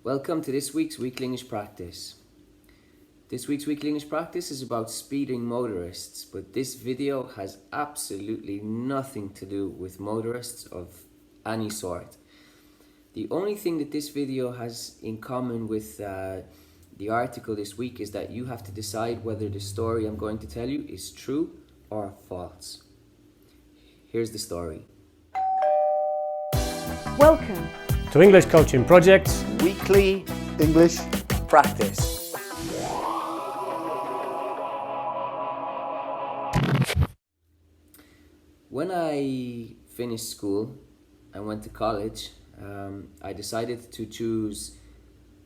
Welcome to this week's Weekly English Practice. This week's Weekly English Practice is about speeding motorists, but this video has absolutely nothing to do with motorists of any sort. The only thing that this video has in common with the article this week is that you have to decide whether the story I'm going to tell you is true or false. Here's the story. Welcome to English Coaching Project's Weekly English Practice. When I finished school and went to college, I decided to choose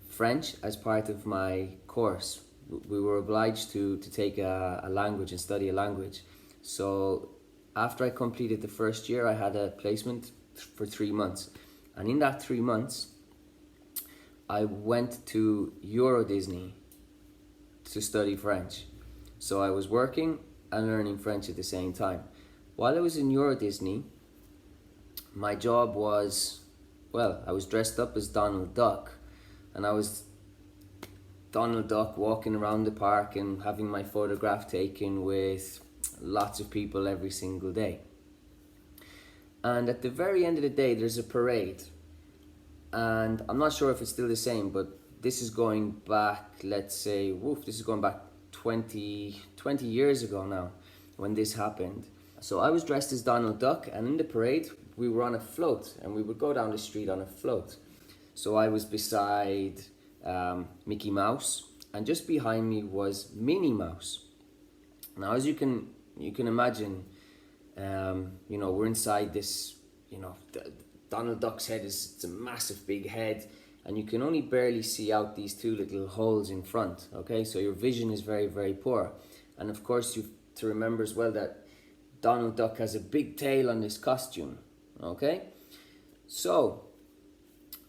French as part of my course. We were obliged to take a language and study a language. So after I completed the first year, I had a placement for 3 months. And in that 3 months, I went to Euro Disney to study French. So I was working and learning French at the same time. While I was in Euro Disney, my job was, I was dressed up as Donald Duck. And I was Donald Duck walking around the park and having my photograph taken with lots of people every single day. And at the very end of the day, there's a parade. And I'm not sure if it's still the same, but this is going back, let's say, this is going back 20 years ago now when this happened. So I was dressed as Donald Duck, and in the parade, we were on a float, and we would go down the street on a float. So I was beside Mickey Mouse, and just behind me was Minnie Mouse. Now, as you can imagine, we're inside this, Donald Duck's head it's a massive big head, and you can only barely see out these two little holes in front, okay? So your vision is very, very poor. And of course, you have to remember as well that Donald Duck has a big tail on this costume, okay? So,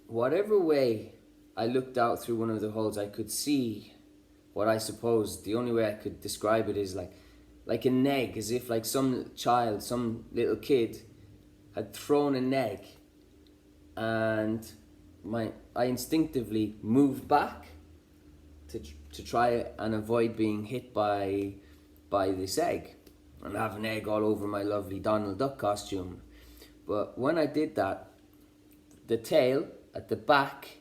whatever way I looked out through one of the holes, I could see what I suppose, the only way I could describe it is like an egg, as if like some child, some little kid had thrown an egg, and I instinctively moved back to try and avoid being hit by this egg and have an egg all over my lovely Donald Duck costume. But when I did that, the tail at the back,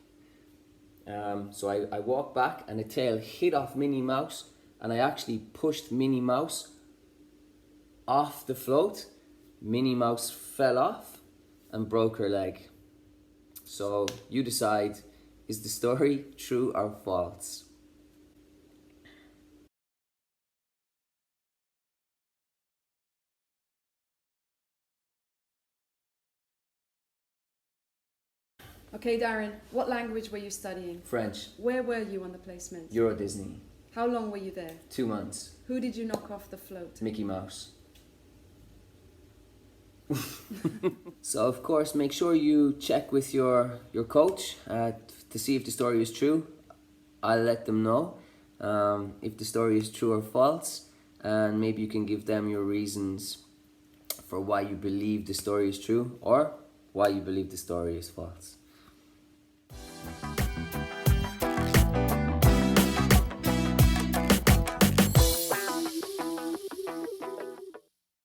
so I walked back and the tail hit off Minnie Mouse, and I actually pushed Minnie Mouse off the float. Minnie Mouse fell off and broke her leg. So you decide, is the story true or false? Okay, Darren, what language were you studying? French. Where were you on the placement? Euro Disney. How long were you there? 2 months. Who did you knock off the float? Mickey Mouse. So of course, make sure you check with your coach to see if the story is true. I'll let them know if the story is true or false, and maybe you can give them your reasons for why you believe the story is true or why you believe the story is false.